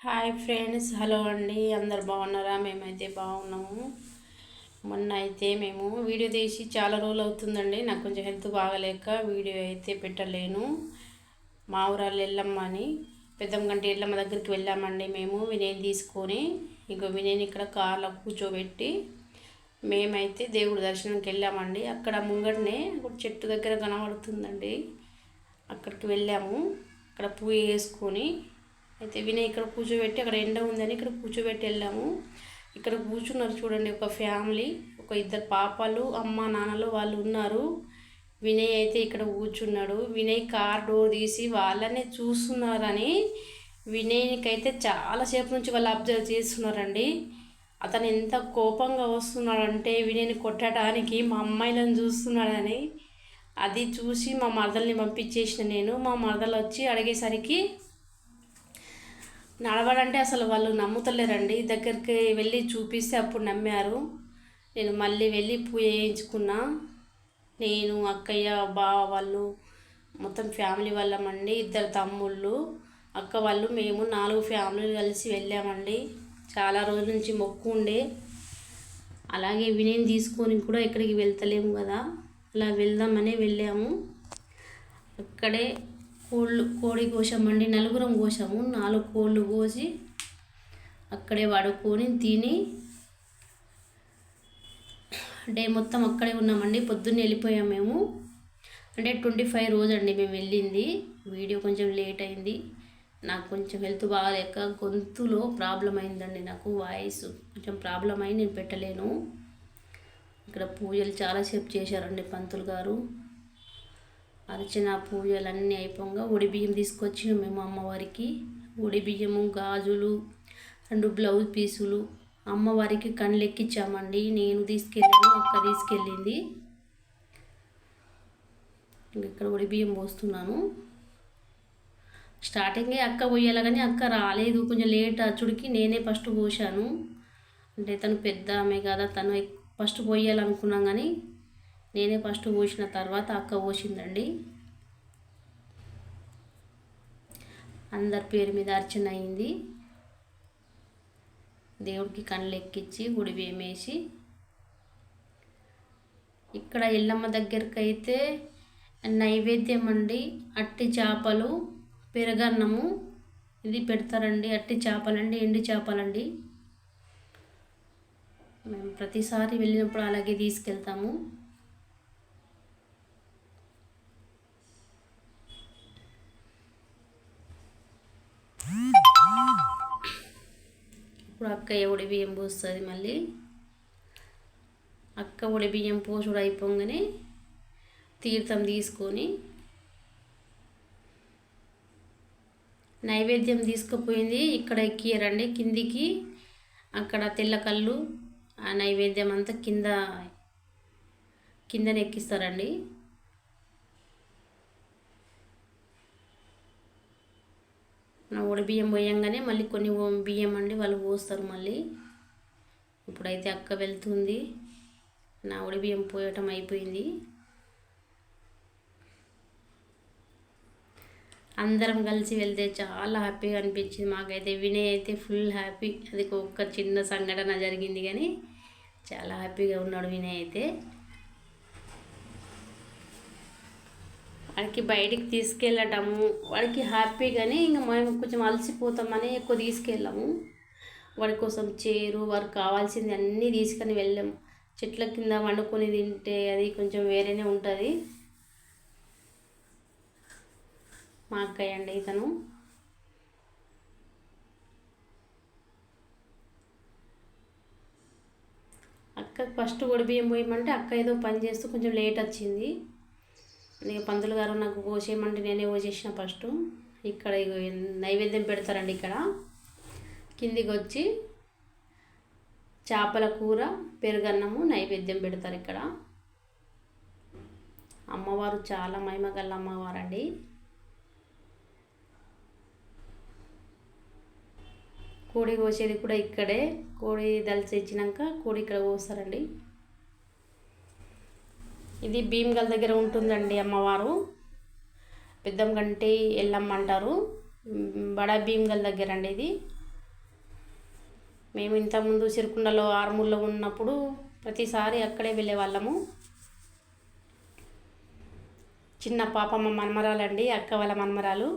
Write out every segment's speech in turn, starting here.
Hi friends, hello అండి. అందరు బాగున్నారా? మేమైతే బాగున్నాము. మొన్న అయితే మేము వీడియో తీసి చాలా రోజులు అవుతుందండి. నాకు కొంచెం హెల్త్ బాగలేక వీడియో అయితే పెట్టలేను. మా ఊరాళ్ళు ఎల్లమ్మ అని పెద్దంగంటి ఎల్లమ్మ దగ్గరికి వెళ్ళామండి. మేము వినయ్ తీసుకొని వినయ్ని ఇక్కడ కార్లో కూర్చోబెట్టి మేమైతే దేవుడి దర్శనంకి వెళ్ళామండి. అక్కడ ముంగటనే ఒక చెట్టు దగ్గర కనబడుతుందండి. అక్కడికి వెళ్ళాము. అక్కడ పూజ చేసుకొని అయితే వినయ్ ఇక్కడ కూర్చోబెట్టి, అక్కడ ఎండ ఉందని ఇక్కడ కూర్చోబెట్టి వెళ్ళాము. ఇక్కడ కూర్చున్నారు చూడండి, ఒక ఫ్యామిలీ, ఒక ఇద్దరు పాపలు, అమ్మ నాన్నలు వాళ్ళు ఉన్నారు. వినయ్ అయితే ఇక్కడ కూర్చున్నాడు. వినయ్ కార్ డోర్ తీసి వాళ్ళనే చూస్తున్నారని వినయ్కైతే చాలాసేపు నుంచి వాళ్ళు అబ్జర్వ్ చేస్తున్నారండి. అతను ఎంత కోపంగా వస్తున్నాడంటే వినయ్ని కొట్టడానికి మా అమ్మాయిలను చూస్తున్నాడని. అది చూసి మా మరదల్ని పంపించేసిన నేను. మా మరదలు వచ్చి అడిగేసరికి నడవడంటే అసలు వాళ్ళు నమ్ముతలేరండి. దగ్గరికి వెళ్ళి చూపిస్తే అప్పుడు నమ్మారు. నేను మళ్ళీ వెళ్ళి పూజ చేయించుకున్నా. నేను, అక్కయ్య, బావ వాళ్ళు మొత్తం ఫ్యామిలీ వాళ్ళమండి. ఇద్దరు తమ్ముళ్ళు, అక్క వాళ్ళు, మేము 4 ఫ్యామిలీలు కలిసి వెళ్ళామండి. చాలా రోజుల నుంచి మొక్కు ఉండే. అలాగే వినయ్ తీసుకొని కూడా ఎక్కడికి వెళ్తలేము కదా, అలా వెళ్దామని వెళ్ళాము. అక్కడే కోడి కోసామండి. 4 కోసాము. 4 కోళ్ళు కోసి అక్కడే పడుకొని తిని డే మొత్తం అక్కడే ఉన్నామండి. పొద్దున్నే వెళ్ళిపోయాం మేము. అంటే 25 రోజు అండి మేము వెళ్ళింది. వీడియో కొంచెం లేట్ అయింది. నాకు కొంచెం హెల్త్ బాగాలేక గొంతులో ప్రాబ్లం అయిందండి. నాకు వాయిస్ కొంచెం ప్రాబ్లం అయి నేను పెట్టలేను. ఇక్కడ పూజలు చాలాసేపు చేశారండి పంతులు గారు. అర్చన పూజలన్నీ అయిపోగా బియ్యం తీసుకొచ్చి మేము అమ్మవారికి బియ్యము, గాజులు, 2 బ్లౌజ్ పీసులు అమ్మవారికి కళ్ళు ఎక్కించామండి. నేను తీసుకెళ్ళాను, అక్క తీసుకెళ్ళింది. ఇక్కడ బియ్యం పోస్తున్నాను. స్టార్టింగే అక్క పోయాలి కానీ అక్క రాలేదు. కొంచెం లేట్ అచ్చుడికి నేనే ఫస్ట్ పోసాను. అంటే తను పెద్ద ఆమె కదా, తను ఫస్ట్ పోయాలనుకున్నాం కానీ నేనే ఫస్ట్ పోసిన తర్వాత అక్క పోసిందండి. అందరి పేరు మీద అర్చన అయింది. దేవుడికి కళ్ళు ఎక్కించి బియ్యం వేసి ఇక్కడ ఎల్లమ్మ దగ్గరికి అయితే నైవేద్యం అండి. అట్టి చేపలు, పెరగన్నము ఇది పెడతారండి. అట్టి చేపలండి, ఎండి చేపలండి. మేము ప్రతిసారి వెళ్ళినప్పుడు అలాగే తీసుకెళ్తాము. ఇప్పుడు అక్క బియ్యం పోస్తుంది. మళ్ళీ అక్క బియ్యం పోసుడు అయిపోగానే తీర్థం తీసుకొని నైవేద్యం తీసుకుపోయింది. ఇక్కడ ఎక్కియరండి కిందికి. అక్కడ తెల్లకళ్ళు ఆ నైవేద్యం అంతా కిందనే ఎక్కిస్తారండి. నా బియ్యం పోయంగానే మళ్ళీ కొన్ని బియ్యం అండి వాళ్ళు పోస్తారు మళ్ళీ. ఇప్పుడైతే అక్క వెళ్తుంది. నా బియ్యం పోయటం అయిపోయింది. అందరం కలిసి వెళ్తే చాలా హ్యాపీగా అనిపించింది మాకైతే. వినయ్ అయితే ఫుల్ హ్యాపీ. అది ఒక చిన్న సంఘటన జరిగింది కానీ చాలా హ్యాపీగా ఉన్నాడు వినయ్ అయితే. వాడికి బయటికి తీసుకెళ్ళటము వాడికి హ్యాపీ, కానీ ఇంకా మేము కొంచెం అలసిపోతామని ఎక్కువ తీసుకెళ్ళాము. వాడి కోసం చైరు, వాడికి కావాల్సింది అన్నీ తీసుకొని వెళ్ళాము. చెట్ల కింద వండుకొని తింటే అది కొంచెం వేరేనే ఉంటుంది. మా అక్కయ్య అండి ఇతను. అక్కకి ఫస్ట్ బియ్యం పోయమంటే అక్క ఏదో పని చేస్తూ కొంచెం లేట్ వచ్చింది. ఇక పంతులు గారు నాకు పోసేయమంటే నేనే పోసేసిన ఫస్ట్. ఇక్కడ నైవేద్యం పెడతారండి. ఇక్కడ కిందికి వచ్చి చేపల కూర, పెరుగన్నము నైవేద్యం పెడతారు. ఇక్కడ అమ్మవారు చాలా మహిమగల అమ్మవారండి. కోడి కోసేది కూడా ఇక్కడే. కోడి దలిచి ఇచ్చినాక కోడి ఇక్కడ కోస్తారండి. ఇది భీమ్గల్ దగ్గర ఉంటుందండి అమ్మవారు. పెద్దంగంటి ఎల్లమ్మ అంటారు. బడా భీమ్గల్ దగ్గర అండి ఇది. మేము ఇంతకుముందు సిరికొండలో ఆర్మూర్లో ఉన్నప్పుడు ప్రతిసారి అక్కడే వెళ్ళేవాళ్ళము. చిన్న పాప మా మనమరాలండి, అక్క వాళ్ళ మనమరాలు,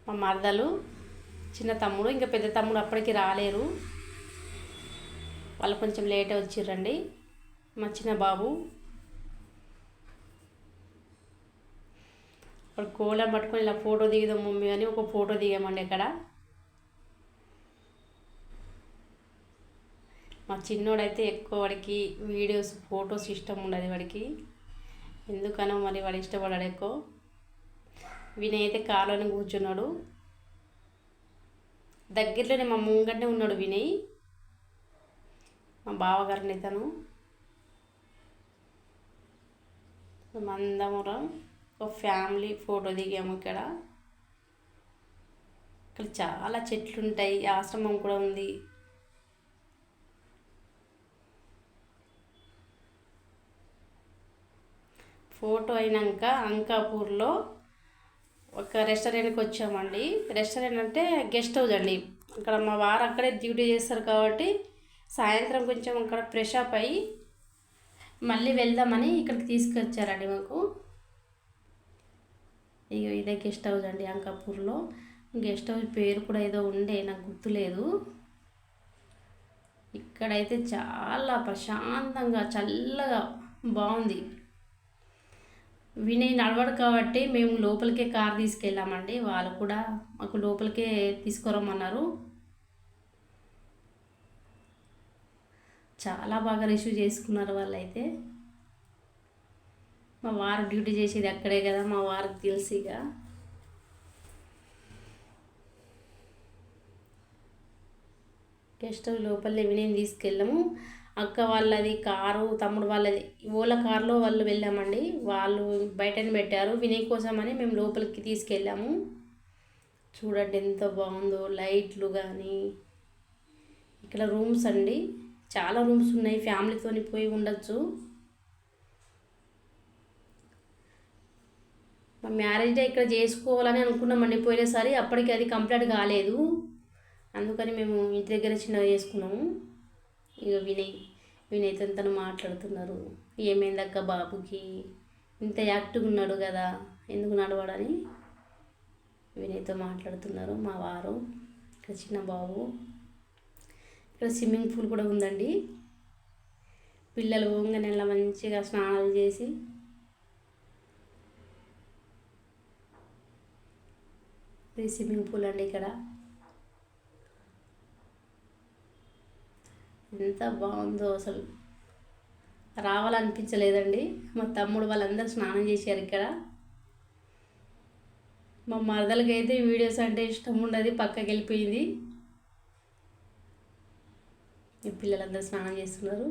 మా మరదలు, చిన్న తమ్ముడు, ఇంకా పెద్ద తమ్ముడు అప్పటికి రాలేరు, వాళ్ళు కొంచెం లేట్ వచ్చిర్రండి. మా చిన్న బాబు వాడు కోలం పట్టుకొని ఇలా ఫోటో దిగుదాం మమ్మీ అని ఒక ఫోటో దిగామండి అక్కడ. మా చిన్నోడైతే ఎక్కువ వాడికి వీడియోస్ ఫొటోస్ ఇష్టం ఉండదు వాడికి, ఎందుకనో మరి వాడు ఇష్టపడాడు ఎక్కువ. వినయ్ అయితే కారులోనే కూర్చున్నాడు, దగ్గరలోనే మా ముంగంటే ఉన్నాడు వినయ్, మా బావగారిని తను. మందమురం ఒక ఫ్యామిలీ ఫోటో దిగాము ఇక్కడ. ఇక్కడ చాలా చెట్లు ఉంటాయి, ఆశ్రమం కూడా ఉంది. ఫోటో అయినాక అంకాపూర్లో ఒక రెస్టారెంట్కి వచ్చామండి. రెస్టారెంట్ అంటే గెస్ట్ హౌస్ అండి. అక్కడ మా వారు అక్కడే డ్యూటీ చేస్తారు కాబట్టి సాయంత్రం కొంచెం అక్కడ ఫ్రెష్ అప్ అయ్యి మళ్ళీ వెళ్దామని ఇక్కడికి తీసుకొచ్చారండి మాకు. ఇదే గెస్ట్ హౌస్ అండి అంకాపూర్లో. గెస్ట్ హౌస్ పేరు కూడా ఏదో ఉండే, నాకు గుర్తులేదు. ఇక్కడైతే చాలా ప్రశాంతంగా చల్లగా బాగుంది. వినయ్ నడవడు కాబట్టి మేము లోపలికే కార్ తీసుకెళ్ళామండి. వాళ్ళు కూడా మాకు లోపలికే తీసుకురమ్మన్నారు. చాలా బాగా రిసీవ్ చేసుకున్నారు వాళ్ళైతే. మా వారు డ్యూటీ చేసేది అక్కడే కదా, మా వారికి తెలిసి ఇక గెస్ట్ హౌస్ లోపలే వినయ్ తీసుకెళ్ళాము. అక్క వాళ్ళది కారు, తమ్ముడు వాళ్ళది ఓలా కారులో వాళ్ళు వెళ్ళామండి. వాళ్ళు బయటని పెట్టారు వినయ్ కోసం అని, మేము లోపలికి తీసుకెళ్ళాము. చూడండి ఎంత బాగుందో, లైట్లు కానీ. ఇక్కడ రూమ్స్ అండి, చాలా రూమ్స్ ఉన్నాయి, ఫ్యామిలీతో పోయి ఉండొచ్చు. మా మ్యారేజ్ డే ఇక్కడ చేసుకోవాలని అనుకున్నామండి పోయినసారి, అప్పటికి అది కంప్లీట్ కాలేదు, అందుకని మేము ఇంటి దగ్గర చిన్నగా చేసుకున్నాము. ఇక వినయ్తో తను మాట్లాడుతున్నారు, ఏమైందక్క బాబుకి ఇంత యాక్టివ్గా ఉన్నాడు కదా, ఎందుకు నడవడని వినయ్తో మాట్లాడుతున్నారు మా వారు. ఇక్కడ చిన్న బాబు. ఇక్కడ స్విమ్మింగ్ పూల్ కూడా ఉందండి. పిల్లలు నెల మంచిగా స్నానాలు చేసి ఇది స్విమ్మింగ్ పూల్ అండి. ఇక్కడ ఎంత బాగుందో, అసలు రావాలనిపించలేదండి. మా తమ్ముడు వాళ్ళందరూ స్నానం చేశారు ఇక్కడ. మా మరదలకి అయితే వీడియోస్ అంటే ఇష్టం ఉండదు, పక్కకి వెళ్ళిపోయింది. ఈ పిల్లలందరూ స్నానం చేస్తున్నారు.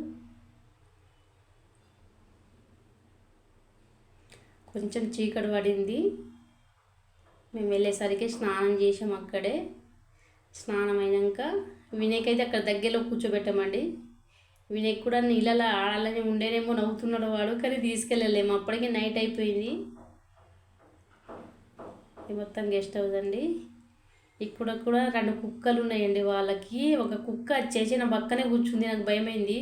కొంచెం చీకటి పడింది, మేము వెళ్ళేసరికి స్నానం చేసాం అక్కడే. స్నానం అయినాక వినయ్కి అయితే అక్కడ దగ్గరలో కూర్చోబెట్టామండి. వినయ్ కూడా నీళ్ళలో ఆడాలని ఉండేనేమో, నవ్వుతున్నాడు వాడు, కానీ తీసుకెళ్ళలేము, అప్పటికి నైట్ అయిపోయింది. ఇది మొత్తం గెస్ట్ హౌస్ అండి. ఇక్కడ కూడా 2 కుక్కలు ఉన్నాయండి వాళ్ళకి. ఒక కుక్క చేసి నా పక్కనే కూర్చుంది, నాకు భయమైంది.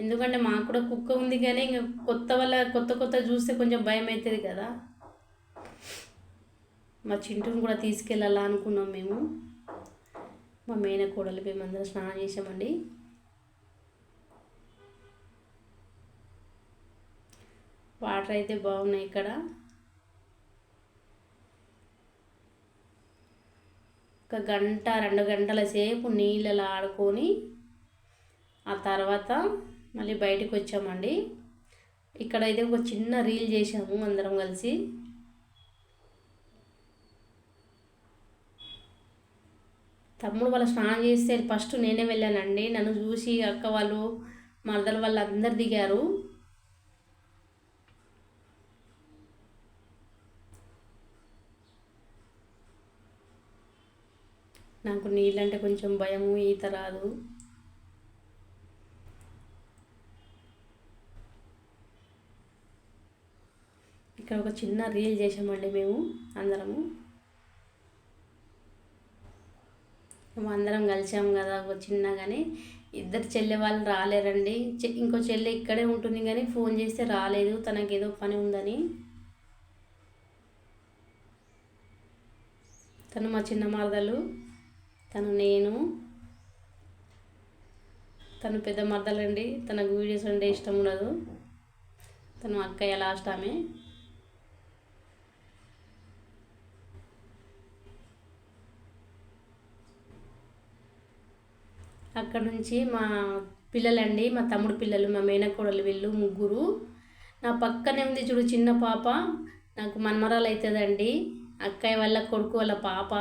ఎందుకంటే మాకు కూడా కుక్క ఉంది, కానీ ఇంకా కొత్త చూస్తే కొంచెం భయం అవుతుంది కదా. మా చింటూని కూడా తీసుకెళ్ళాలా అనుకున్నాం మేము. మా మేనకోడలు మేమందరం స్నానం చేసామండి. వాటర్ అయితే బాగున్నాయి ఇక్కడ. ఒక 1-2 గంటల సేపు నీళ్ళలో ఆడుకొని ఆ తర్వాత మళ్ళీ బయటకు వచ్చామండి. ఇక్కడైతే ఒక చిన్న రీల్ చేసాము అందరం కలిసి. తమ్ముడు వాళ్ళు స్నానం చేస్తే ఫస్ట్ నేనే వెళ్ళానండి. నన్ను చూసి అక్క వాళ్ళు, మరదల వాళ్ళు అందరు దిగారు. నాకు నీళ్ళంటే కొంచెం భయము, ఈత రాదు. ఇక్కడ ఒక చిన్న రీల్ చేసామండి మేము అందరము. మేము అందరం కలిసాము కదా ఒక చిన్నగాని. ఇద్దరు చెల్లె వాళ్ళు రాలేరండి. ఇంకో చెల్లె ఇక్కడే ఉంటుంది కానీ ఫోన్ చేస్తే రాలేదు, తనకి ఏదో పని ఉందని. తను మా చిన్న మరదలు, తను నేను. తను పెద్ద మరదలండి, తనకు వీడియోస్ అంటే ఇష్టం ఉండదు. తను అక్కయ్య లాస్ట్ ఆమె. అక్కడ నుంచి మా పిల్లలండి, మా తమ్ముడు పిల్లలు, మా మేనకోడలు వీళ్ళు ముగ్గురు. నా పక్కనే ఉంది చూడు చిన్న పాప, నాకు మనమరాలు అవుతుందండి. అక్కయ్య వాళ్ళ కొడుకు వాళ్ళ పాప,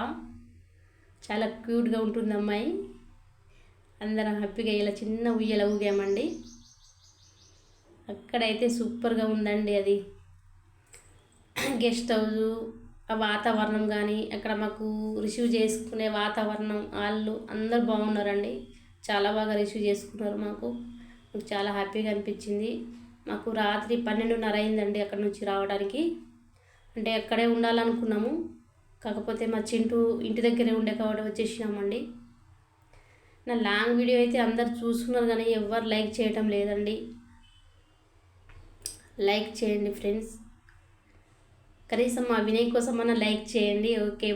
చాలా క్యూట్గా ఉంటుంది అమ్మాయి. అందరం హ్యాపీగా ఇలా చిన్న ఉయ్యల ఊగామండి. అక్కడైతే సూపర్గా ఉందండి అది గెస్ట్ హౌస్. ఆ వాతావరణం కానీ అక్కడ మాకు రిసీవ్ చేసుకునే వాతావరణం, వాళ్ళు అందరు బాగున్నారండి. చాలా బాగా రిసీవ్ చేసుకున్నారు. మాకు చాలా హ్యాపీగా అనిపించింది. మాకు రాత్రి 12:30 అయిందండి అక్కడ నుంచి రావడానికి. అంటే అక్కడే ఉండాలనుకున్నాము, కాకపోతే మా చింటూ ఇంటి దగ్గరే ఉండే కాబట్టి వచ్చేసినామండి. నా లాంగ్ వీడియో అయితే అందరు చూస్తున్నారు కానీ ఎవరు లైక్ చేయటం లేదండి. లైక్ చేయండి ఫ్రెండ్స్, కనీసం మా వినయ్ కోసం అన్న లైక్ చేయండి. ఓకే.